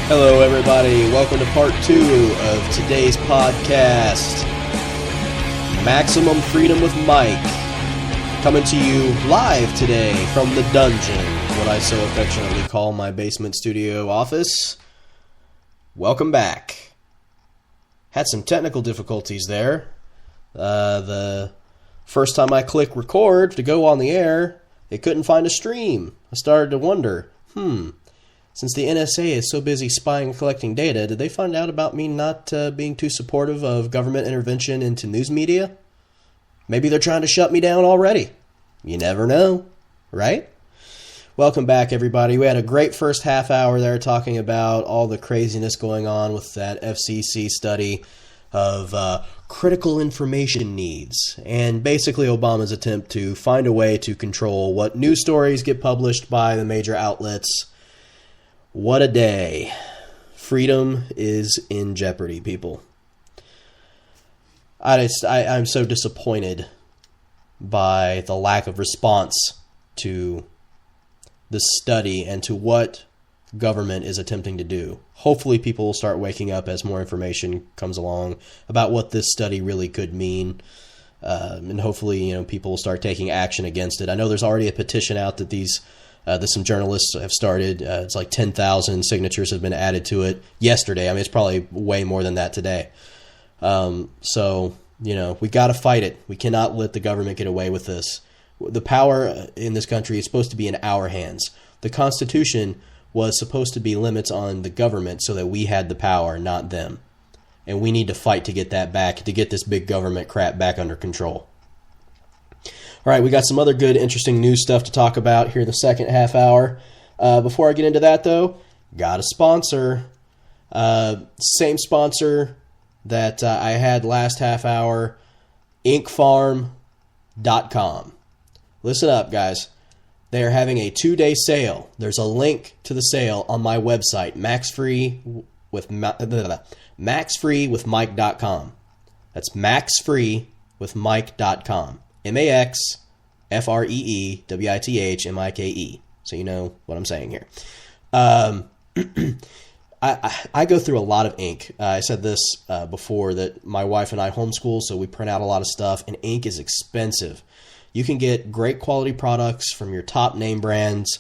Hello, everybody. Welcome to part 2 of today's podcast, Maximum Freedom with Mike, coming to you live today from the dungeon, what I so affectionately call my basement studio office. Welcome back. Had some technical difficulties there. The first time I clicked record to go on the air, it couldn't find a stream. I started to wonder, since the NSA is so busy spying and collecting data, did they find out about me not being too supportive of government intervention into news media? Maybe they're trying to shut me down already. You never know, right? Welcome back, everybody. We had a great first half hour there talking about all the craziness going on with that FCC study of critical information needs, and basically Obama's attempt to find a way to control what news stories get published by the major outlets. What a day. Freedom is in jeopardy, people. I'm so disappointed by the lack of response to the study and to what government is attempting to do. Hopefully people will start waking up as more information comes along about what this study really could mean. And hopefully, people will start taking action against it. I know there's already a petition out that that some journalists have started. It's like 10,000 signatures have been added to it yesterday. I mean, it's probably way more than that today. So, we got to fight it. We cannot let the government get away with this. The power in this country is supposed to be in our hands. The Constitution was supposed to be limits on the government so that we had the power, not them. And we need to fight to get that back, to get this big government crap back under control. All right, we got some other good, interesting news stuff to talk about here in the second half hour. Before I get into that, though, got a sponsor. Same sponsor that I had last half hour, inkfarm.com. Listen up, guys. They are having a 2-day sale. There's a link to the sale on my website, maxfreewithmike.com. That's maxfreewithmike.com. MAXFREEWITHMIKE. So you know what I'm saying here. I go through a lot of ink. I said this before, that my wife and I homeschool, so we print out a lot of stuff, and ink is expensive. You can get great quality products from your top name brands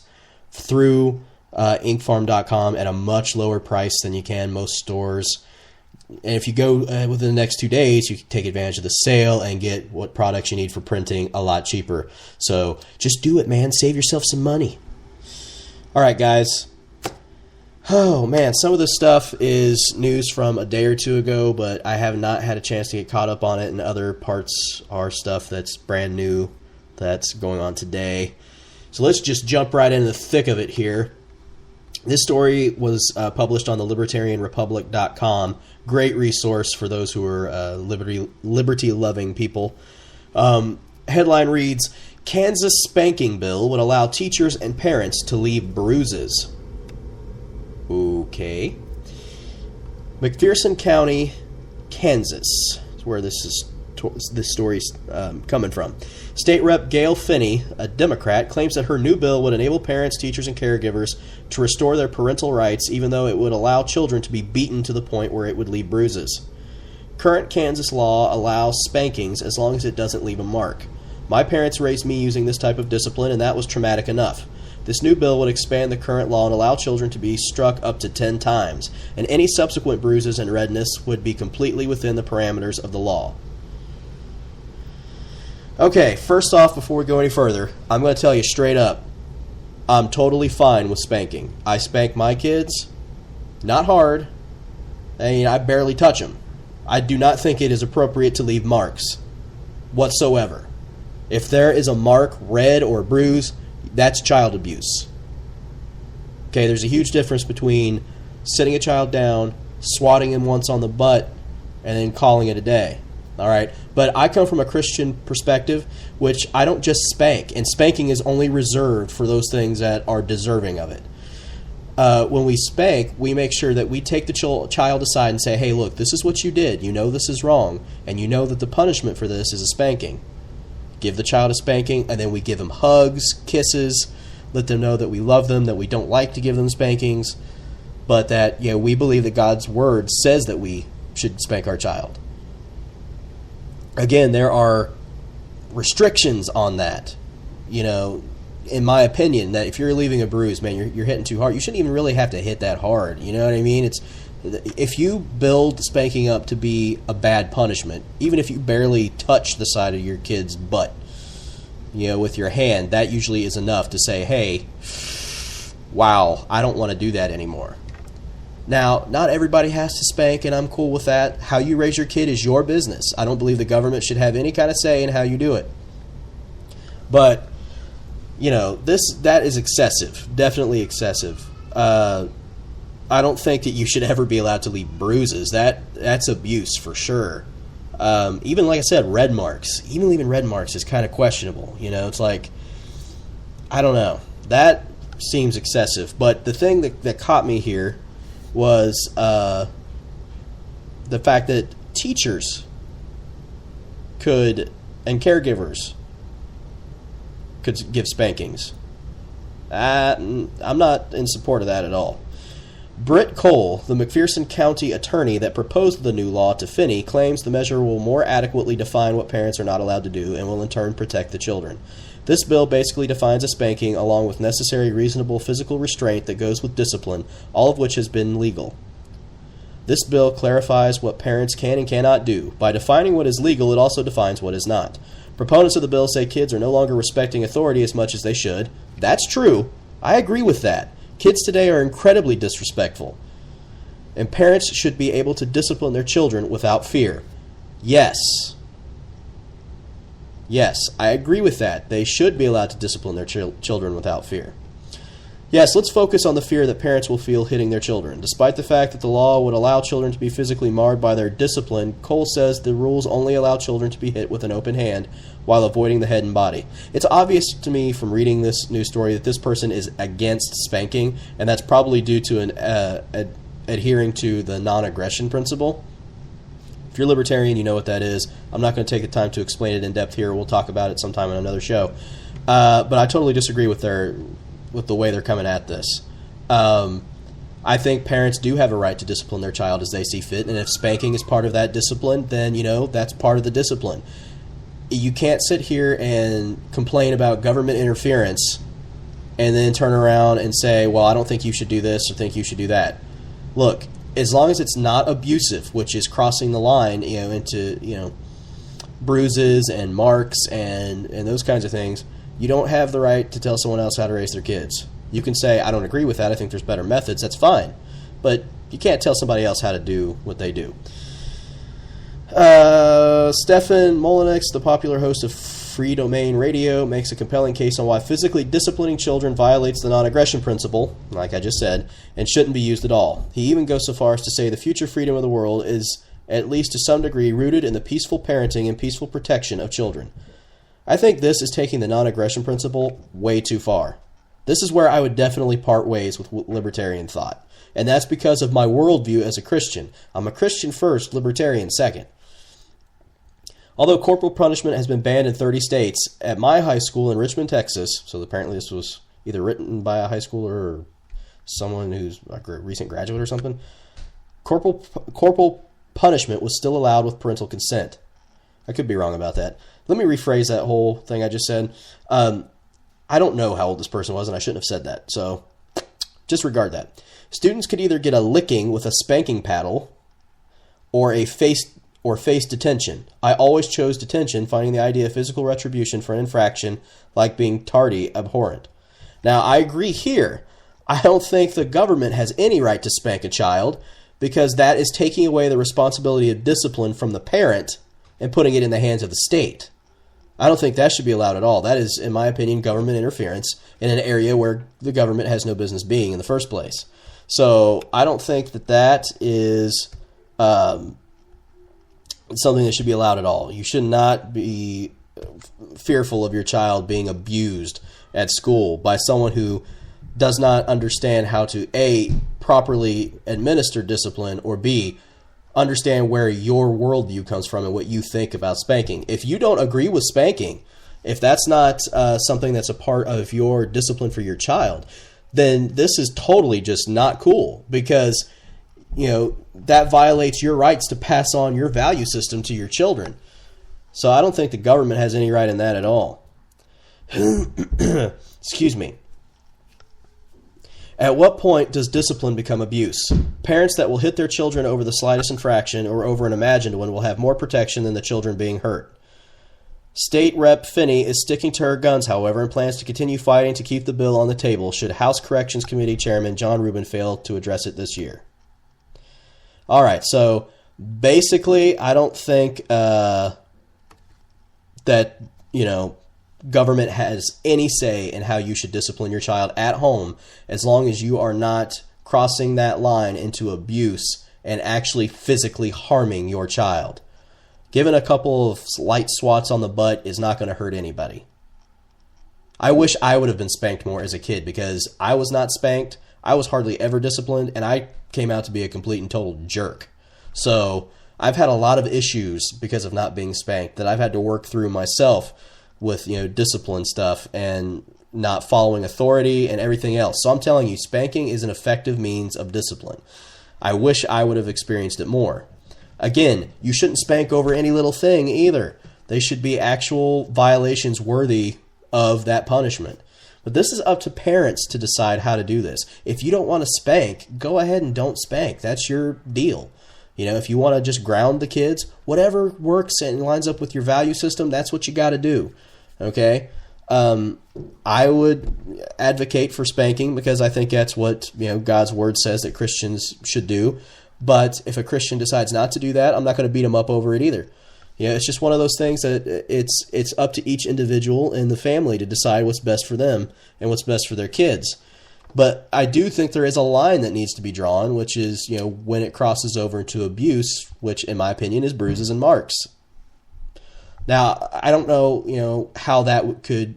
through inkfarm.com at a much lower price than you can most stores. And if you go within the next 2 days, you can take advantage of the sale and get what products you need for printing a lot cheaper. So just do it, man. Save yourself some money. All right, guys. Oh, man. Some of this stuff is news from a day or two ago, but I have not had a chance to get caught up on it, and other parts are stuff that's brand new that's going on today. So let's just jump right into the thick of it here. This story was published on the libertarianrepublic.com. Great resource for those who are liberty-loving people. Headline reads, Kansas spanking bill would allow teachers and parents to leave bruises. Okay. McPherson County, Kansas is where this story's coming from. State Rep Gail Finney, a Democrat, claims that her new bill would enable parents, teachers, and caregivers to restore their parental rights, even though it would allow children to be beaten to the point where it would leave bruises. Current Kansas law allows spankings as long as it doesn't leave a mark. My parents raised me using this type of discipline, and that was traumatic enough. This new bill would expand the current law and allow children to be struck up to 10 times, and any subsequent bruises and redness would be completely within the parameters of the law. Okay, first off, before we go any further, I'm going to tell you straight up, I'm totally fine with spanking. I spank my kids, not hard, and I barely touch them. I do not think it is appropriate to leave marks whatsoever. If there is a mark, red or bruise, that's child abuse. Okay, there's a huge difference between sitting a child down, swatting him once on the butt, and then calling it a day. All right, but I come from a Christian perspective, which I don't just spank, and spanking is only reserved for those things that are deserving of it. When we spank, we make sure that we take the child aside and say, hey, look, this is what you did. You know this is wrong, and you know that the punishment for this is a spanking. Give the child a spanking, and then we give them hugs, kisses, let them know that we love them, that we don't like to give them spankings, but that we believe that God's word says that we should spank our child. Again, there are restrictions on that. In my opinion, that if you're leaving a bruise, man, you're hitting too hard. You shouldn't even really have to hit that hard. You know what I mean? If you build spanking up to be a bad punishment, even if you barely touch the side of your kid's butt, with your hand, that usually is enough to say, hey, wow, I don't want to do that anymore. Now, not everybody has to spank, and I'm cool with that. How you raise your kid is your business. I don't believe the government should have any kind of say in how you do it. But, that is excessive, definitely excessive. I don't think that you should ever be allowed to leave bruises. That's abuse for sure. Even, like I said, red marks. Even leaving red marks is kind of questionable. It's like, I don't know. That seems excessive. But the thing that caught me here was the fact that teachers and caregivers could give spankings. I'm not in support of that at all. Britt Cole, the McPherson County attorney that proposed the new law to Finney, claims the measure will more adequately define what parents are not allowed to do and will in turn protect the children. This bill basically defines a spanking along with necessary reasonable physical restraint that goes with discipline, all of which has been legal. This bill clarifies what parents can and cannot do. By defining what is legal, it also defines what is not. Proponents of the bill say kids are no longer respecting authority as much as they should. That's true. I agree with that. Kids today are incredibly disrespectful, and parents should be able to discipline their children without fear. Yes, I agree with that. They should be allowed to discipline their children without fear. Yes, let's focus on the fear that parents will feel hitting their children. Despite the fact that the law would allow children to be physically marred by their discipline, Cole says the rules only allow children to be hit with an open hand while avoiding the head and body. It's obvious to me from reading this news story that this person is against spanking, and that's probably due to adhering to the non-aggression principle. If you're libertarian, you know what that is. I'm not going to take the time to explain it in depth here. We'll talk about it sometime on another show. But I totally disagree with the way they're coming at this. I think parents do have a right to discipline their child as they see fit, and if spanking is part of that discipline, then, that's part of the discipline. You can't sit here and complain about government interference and then turn around and say, well, I don't think you should do this or think you should do that. Look, as long as it's not abusive, which is crossing the line, into, bruises and marks and those kinds of things, you don't have the right to tell someone else how to raise their kids. You can say, I don't agree with that, I think there's better methods, that's fine. But you can't tell somebody else how to do what they do. Stefan Molinex, the popular host of Free Domain Radio, makes a compelling case on why physically disciplining children violates the non-aggression principle, like I just said, and shouldn't be used at all. He even goes so far as to say the future freedom of the world is, at least to some degree, rooted in the peaceful parenting and peaceful protection of children. I think this is taking the non-aggression principle way too far. This is where I would definitely part ways with libertarian thought. And that's because of my worldview as a Christian. I'm a Christian first, libertarian second. Although corporal punishment has been banned in 30 states, at my high school in Richmond, Texas, so apparently this was either written by a high schooler or someone who's like a recent graduate or something, corporal punishment was still allowed with parental consent. I could be wrong about that. Let me rephrase that whole thing I just said. I don't know how old this person was, and I shouldn't have said that, so disregard that. Students could either get a licking with a spanking paddle or face detention. I always chose detention, finding the idea of physical retribution for an infraction like being tardy abhorrent. Now, I agree here. I don't think the government has any right to spank a child because that is taking away the responsibility of discipline from the parent and putting it in the hands of the state. I don't think that should be allowed at all. That is, in my opinion, government interference in an area where the government has no business being in the first place. So I don't think that is something that should be allowed at all. You should not be fearful of your child being abused at school by someone who does not understand how to, A, properly administer discipline, or B, understand where your worldview comes from and what you think about spanking. If you don't agree with spanking, if that's not something that's a part of your discipline for your child, then this is totally just not cool, because that violates your rights to pass on your value system to your children. So I don't think the government has any right in that at all. Excuse me. At what point does discipline become abuse? Parents that will hit their children over the slightest infraction or over an imagined one will have more protection than the children being hurt. State Rep. Finney is sticking to her guns, however, and plans to continue fighting to keep the bill on the table should House Corrections Committee Chairman John Rubin fail to address it this year. All right, so basically, I don't think that, government has any say in how you should discipline your child at home, as long as you are not crossing that line into abuse and actually physically harming your child. Giving a couple of light swats on the butt is not going to hurt anybody. I wish I would have been spanked more as a kid, because I was not spanked. I was hardly ever disciplined, and I came out to be a complete and total jerk. So I've had a lot of issues because of not being spanked that I've had to work through myself with, discipline stuff and not following authority and everything else. So I'm telling you, spanking is an effective means of discipline. I wish I would have experienced it more. Again, you shouldn't spank over any little thing either. They should be actual violations worthy of that punishment. But this is up to parents to decide how to do this. If you don't want to spank, go ahead and don't spank. That's your deal. If you want to just ground the kids, whatever works and lines up with your value system, that's what you got to do. Okay? I would advocate for spanking because I think that's what God's word says that Christians should do. But if a Christian decides not to do that, I'm not going to beat them up over it either. It's just one of those things that it's up to each individual in the family to decide what's best for them and what's best for their kids. But I do think there is a line that needs to be drawn, which is, when it crosses over into abuse, which in my opinion is bruises and marks. Now, I don't know, how that could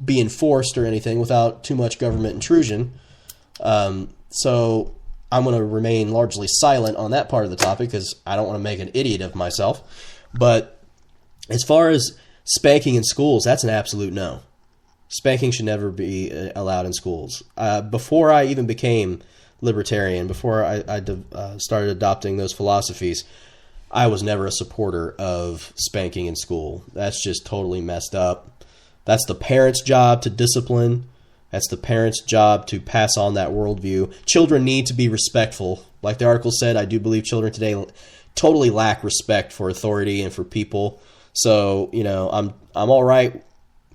be enforced or anything without too much government intrusion. So I'm going to remain largely silent on that part of the topic because I don't want to make an idiot of myself. But as far as spanking in schools, that's an absolute no. Spanking should never be allowed in schools. Before I even became libertarian, before I started adopting those philosophies, I was never a supporter of spanking in school. That's just totally messed up. That's the parent's job to discipline. That's the parent's job to pass on that worldview. Children need to be respectful. Like the article said, I do believe children today totally lack respect for authority and for people. So, I'm all right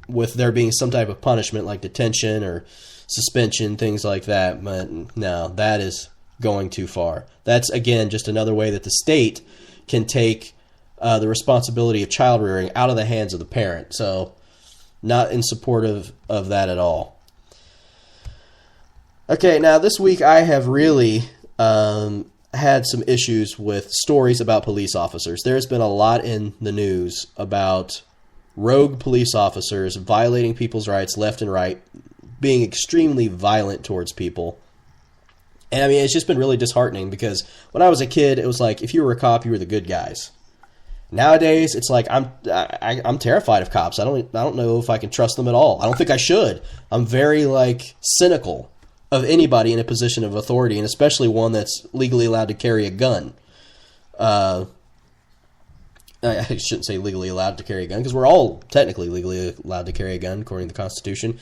with there being some type of punishment like detention or suspension, things like that. But no, that is going too far. That's, again, just another way that the state can take the responsibility of child rearing out of the hands of the parent. So not in support of that at all. Okay, now this week I have really had some issues with stories about police officers. There's been a lot in the news about rogue police officers violating people's rights left and right, being extremely violent towards people. And I mean, it's just been really disheartening because when I was a kid, it was like, if you were a cop, you were the good guys. Nowadays, it's like I'm terrified of cops. I don't know if I can trust them at all. I don't think I should. I'm very cynical of anybody in a position of authority, and especially one that's legally allowed to carry a gun. I shouldn't say legally allowed to carry a gun, because we're all technically legally allowed to carry a gun according to the Constitution.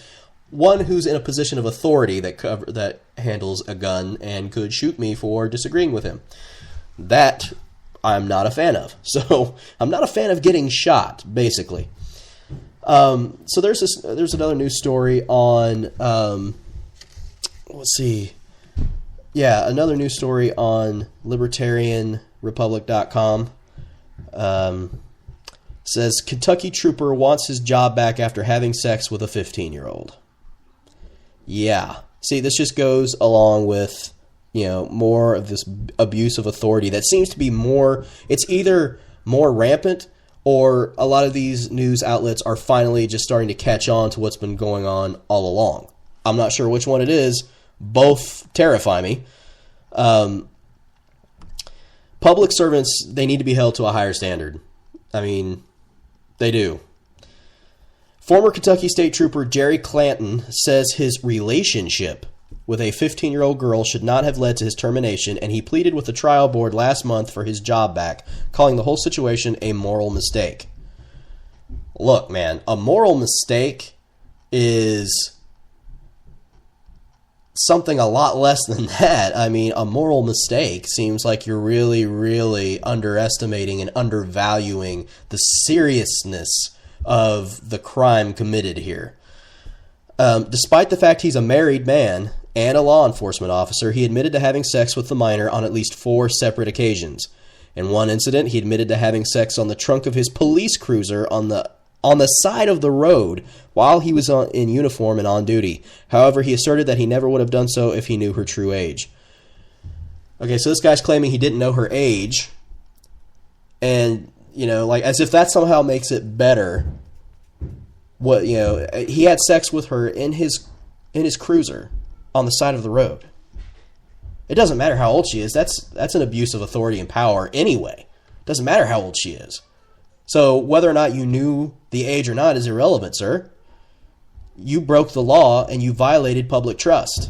One who's in a position of authority that handles a gun and could shoot me for disagreeing with him. That I'm not a fan of. So I'm not a fan of getting shot, basically. So there's another news story on let's see. Yeah, another news story on libertarianrepublic.com. Says Kentucky trooper wants his job back after having sex with a 15-year-old. Yeah. See, this just goes along with, more of this abuse of authority that seems to be it's either more rampant or a lot of these news outlets are finally just starting to catch on to what's been going on all along. I'm not sure which one it is. Both terrify me. Public servants, they need to be held to a higher standard. I mean, they do. Former Kentucky State Trooper Jerry Clanton says his relationship with a 15-year-old girl should not have led to his termination, and he pleaded with the trial board last month for his job back, calling the whole situation a moral mistake. Look, man, a moral mistake is something a lot less than that. I mean, a moral mistake seems like you're really, really underestimating and undervaluing the seriousness of the crime committed here. Despite the fact he's a married man and a law enforcement officer, he admitted to having sex with the minor on at least 4 separate occasions. In one incident, he admitted to having sex on the trunk of his police cruiser on the side of the road while he was in uniform and on duty. However, he asserted that he never would have done so if he knew her true age. Okay, so this guy's claiming he didn't know her age, and, you know, like, as if that somehow makes it better. What, you know, he had sex with her in his cruiser on the side of the road. It doesn't matter how old she is. That's an abuse of authority and power anyway. It doesn't matter how old she is. So whether or not you knew the age or not is irrelevant, sir. You broke the law and you violated public trust.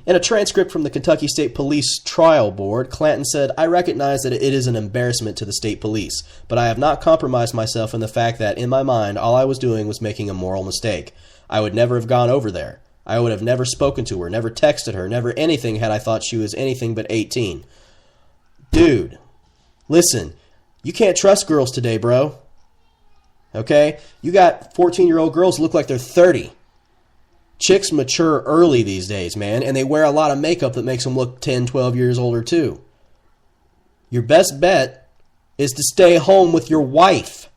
In a transcript from the Kentucky State Police Trial Board, Clanton said, "I recognize that it is an embarrassment to the state police, but I have not compromised myself in the fact that, in my mind, all I was doing was making a moral mistake. I would never have gone over there. I would have never spoken to her, never texted her, never anything had I thought she was anything but 18. Dude, listen, you can't trust girls today, bro. Okay? You got 14-year-old girls who look like they're 30. Chicks mature early these days, man, and they wear a lot of makeup that makes them look 10, 12 years older too. Your best bet is to stay home with your wife.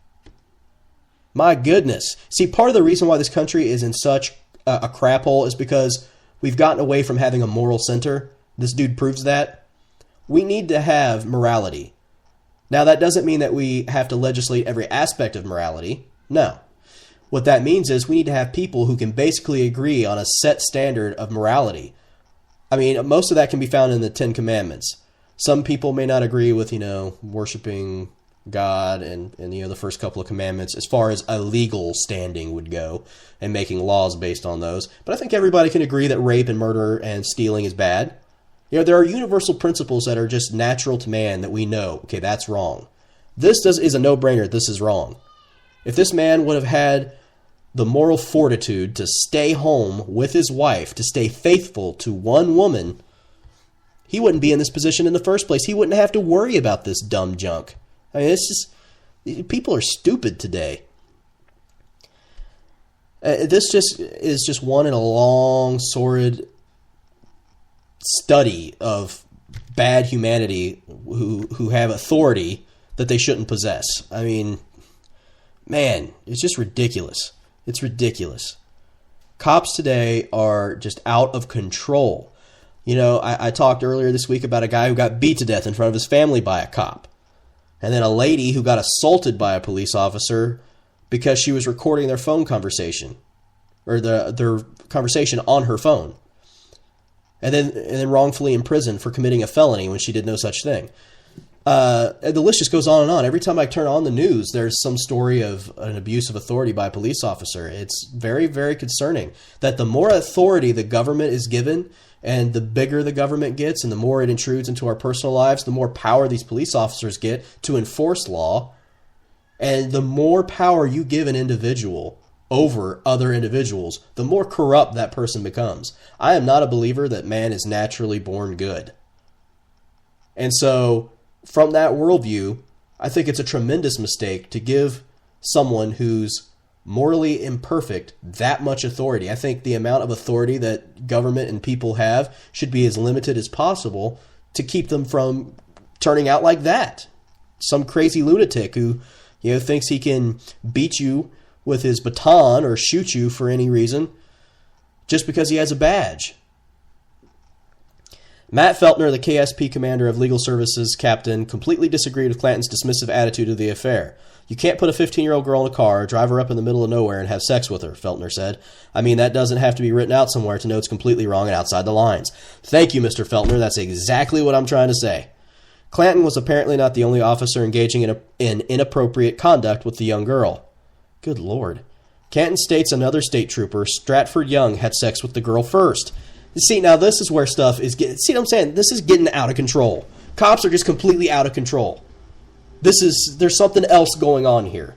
My goodness. See, part of the reason why this country is in such a crap hole is because we've gotten away from having a moral center. This dude proves that. We need to have morality. Now, that doesn't mean that we have to legislate every aspect of morality. No. What that means is we need to have people who can basically agree on a set standard of morality. I mean, most of that can be found in the 10 Commandments. Some people may not agree with, worshiping God and the first couple of commandments as far as a legal standing would go and making laws based on those. But I think everybody can agree that rape and murder and stealing is bad. There are universal principles that are just natural to man that we know, okay, that's wrong. This is a no-brainer. This is wrong. If this man would have had the moral fortitude to stay home with his wife, to stay faithful to one woman, he wouldn't be in this position in the first place. He wouldn't have to worry about this dumb junk. I mean, people are stupid today. This is just one in a long, sordid study of bad humanity who have authority that they shouldn't possess. I mean, man, it's just ridiculous. It's ridiculous. Cops today are just out of control. I talked earlier this week about a guy who got beat to death in front of his family by a cop. And then a lady who got assaulted by a police officer because she was recording their phone conversation. Or their conversation on her phone. And then wrongfully imprisoned for committing a felony when she did no such thing. The list just goes on and on. Every time I turn on the news, there's some story of an abuse of authority by a police officer. It's very, very concerning that the more authority the government is given and the bigger the government gets and the more it intrudes into our personal lives, the more power these police officers get to enforce law. And the more power you give an individual over other individuals, the more corrupt that person becomes. I am not a believer that man is naturally born good. And so, from that worldview, I think it's a tremendous mistake to give someone who's morally imperfect that much authority. I think the amount of authority that government and people have should be as limited as possible to keep them from turning out like that. Some crazy lunatic who, thinks he can beat you with his baton or shoot you for any reason just because he has a badge. Matt Feltner, the KSP commander of Legal Services captain, completely disagreed with Clanton's dismissive attitude of the affair. You can't put a 15-year-old girl in a car, drive her up in the middle of nowhere, and have sex with her, Feltner said. I mean, that doesn't have to be written out somewhere to know it's completely wrong and outside the lines. Thank you, Mr. Feltner. That's exactly what I'm trying to say. Clanton was apparently not the only officer engaging in inappropriate conduct with the young girl. Good Lord. Canton states another state trooper, Stratford Young, had sex with the girl first. See, now this is where stuff is getting... See what I'm saying? This is getting out of control. Cops are just completely out of control. There's something else going on here.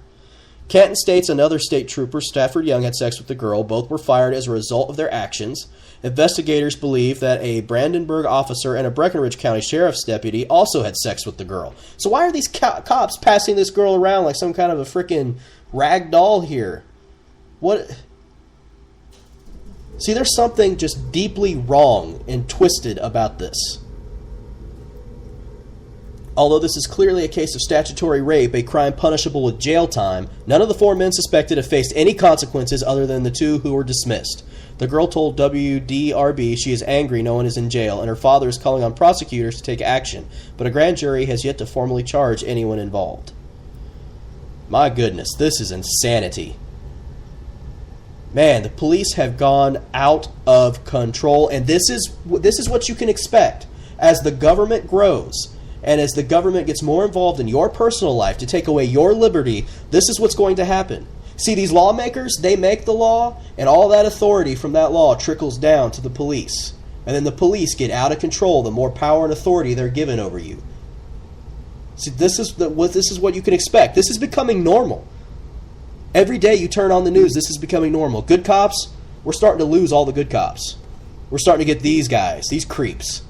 Canton states another state trooper, Stratford Young, had sex with the girl. Both were fired as a result of their actions. Investigators believe that a Brandenburg officer and a Breckinridge County Sheriff's deputy also had sex with the girl. So why are these cops passing this girl around like some kind of a freaking rag doll here? What... See, there's something just deeply wrong and twisted about this. Although this is clearly a case of statutory rape, a crime punishable with jail time, none of the 4 men suspected have faced any consequences other than the 2 who were dismissed. The girl told WDRB she is angry no one is in jail, and her father is calling on prosecutors to take action, but a grand jury has yet to formally charge anyone involved. My goodness, this is insanity. Man, the police have gone out of control, and this is what you can expect. As the government grows, and as the government gets more involved in your personal life to take away your liberty, this is what's going to happen. See, these lawmakers, they make the law, and all that authority from that law trickles down to the police. And then the police get out of control the more power and authority they're given over you. See, this is what you can expect. This is becoming normal. Every day you turn on the news, this is becoming normal. Good cops, we're starting to lose all the good cops. We're starting to get these guys, these creeps.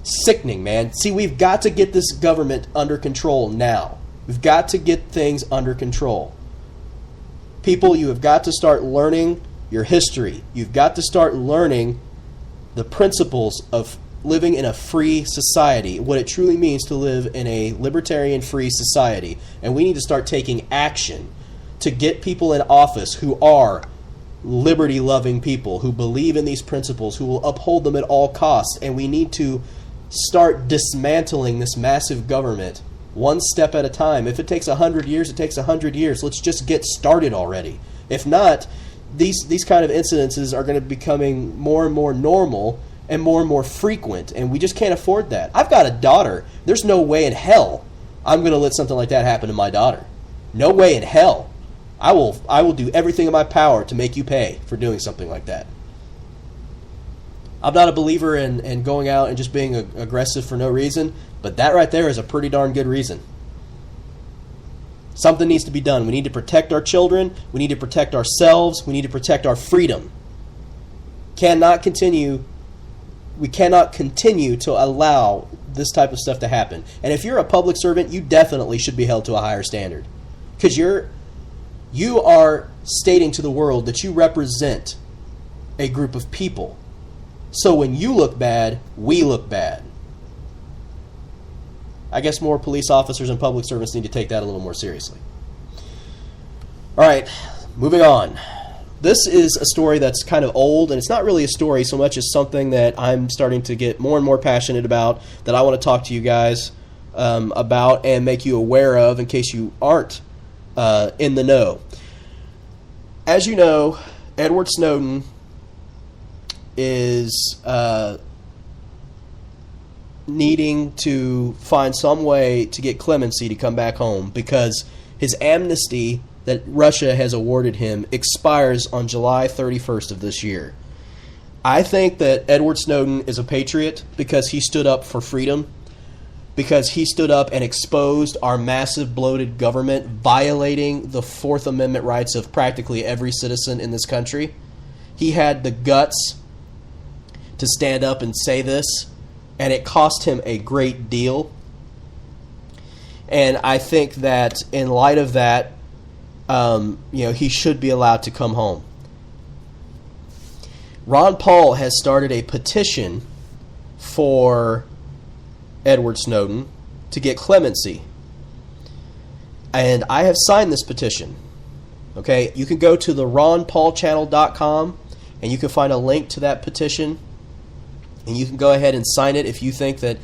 Sickening, man. See, we've got to get this government under control now. We've got to get things under control. People, you have got to start learning your history. You've got to start learning the principles of living in a free society, what it truly means to live in a libertarian free society. And we need to start taking action to get people in office who are liberty-loving people, who believe in these principles, who will uphold them at all costs. And we need to start dismantling this massive government one step at a time. If it takes 100 years, it takes 100 years. Let's just get started already. If not, these kind of incidences are going to be becoming more and more normal and more frequent, and we just can't afford that. I've got a daughter. There's no way in hell I'm going to let something like that happen to my daughter. No way in hell. I will do everything in my power to make you pay for doing something like that. I'm not a believer in going out and just being aggressive for no reason, but that right there is a pretty darn good reason. Something needs to be done. We need to protect our children. We need to protect ourselves. We need to protect our freedom. We cannot continue to allow this type of stuff to happen. And if you're a public servant, you definitely should be held to a higher standard. Because you are stating to the world that you represent a group of people. So when you look bad, we look bad. I guess more police officers and public servants need to take that a little more seriously. All right, moving on. This is a story that's kind of old, and it's not really a story so much as something that I'm starting to get more and more passionate about, that I want to talk to you guys about and make you aware of in case you aren't in the know. As you know, Edward Snowden is needing to find some way to get clemency to come back home because his amnesty that Russia has awarded him expires on July 31st of this year. I think that Edward Snowden is a patriot because he stood up for freedom, because he stood up and exposed our massive bloated government violating the Fourth Amendment rights of practically every citizen in this country. He had the guts to stand up and say this, and it cost him a great deal. And I think that in light of that, he should be allowed to come home. Ron Paul has started a petition for Edward Snowden to get clemency. And I have signed this petition. Okay, you can go to the ronpaulchannel.com and you can find a link to that petition And you can go ahead and sign it if you think that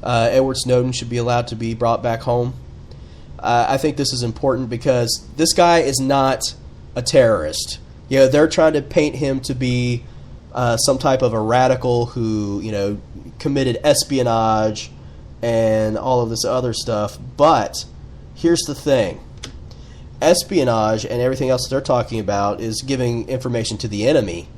Edward Snowden should be allowed to be brought back home. I think this is important because this guy is not a terrorist. They're trying to paint him to be some type of a radical who, committed espionage and all of this other stuff. But here's the thing. Espionage and everything else they're talking about is giving information to the enemy.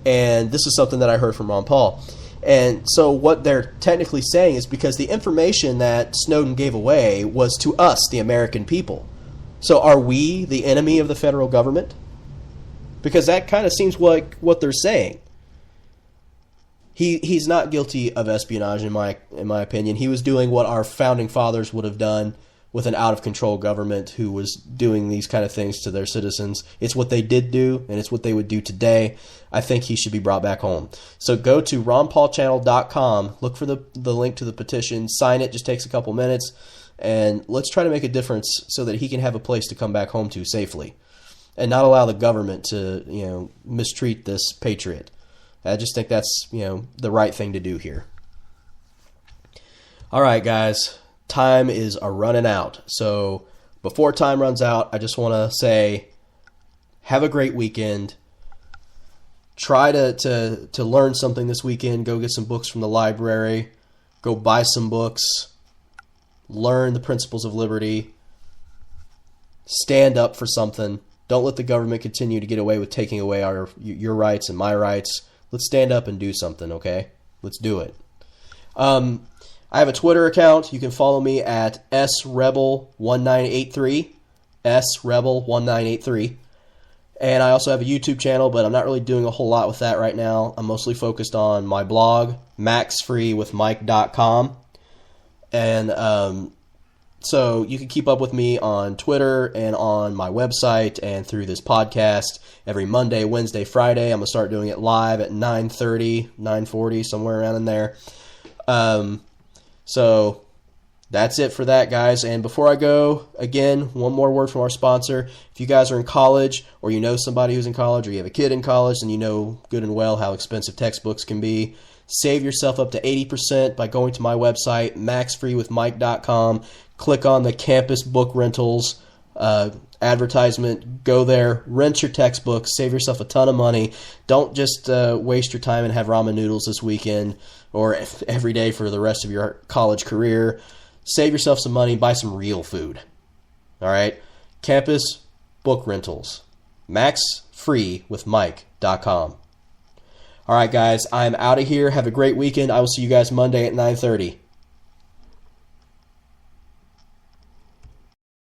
And this is something that I heard from Ron Paul. And so what they're technically saying is because the information that Snowden gave away was to us, the American people. So are we the enemy of the federal government? Because that kind of seems like what they're saying. He's not guilty of espionage in my opinion. He was doing what our founding fathers would have done with an out-of-control government who was doing these kind of things to their citizens. It's what they did do, and it's what they would do today. I think he should be brought back home. So go to ronpaulchannel.com, look for the link to the petition, sign it, just takes a couple minutes, and let's try to make a difference so that he can have a place to come back home to safely and not allow the government to, mistreat this patriot. I just think that's, the right thing to do here. All right, guys. Time is running out. So before time runs out, I just want to say, have a great weekend. Try to learn something this weekend. Go get some books from the library. Go buy some books. Learn the principles of liberty. Stand up for something. Don't let the government continue to get away with taking away your rights and my rights. Let's stand up and do something, okay? Let's do it. I have a Twitter account. You can follow me at srebel1983, srebel1983. And I also have a YouTube channel, but I'm not really doing a whole lot with that right now. I'm mostly focused on my blog, maxfreewithmike.com. And so you can keep up with me on Twitter and on my website and through this podcast every Monday, Wednesday, Friday. I'm going to start doing it live at 9:30, 9:40, somewhere around in there. So that's it for that, guys. And before I go, again, one more word from our sponsor. If you guys are in college or you know somebody who's in college or you have a kid in college and you know good and well how expensive textbooks can be, save yourself up to 80% by going to my website, maxfreewithmike.com. Click on the campus book rentals advertisement. Go there, rent your textbooks, save yourself a ton of money. Don't just waste your time and have ramen noodles this weekend or every day for the rest of your college career. Save yourself some money, buy some real food. All right? Campus book rentals. maxfreewithmike.com. All right, guys, I'm out of here. Have a great weekend. I will see you guys Monday at 9:30.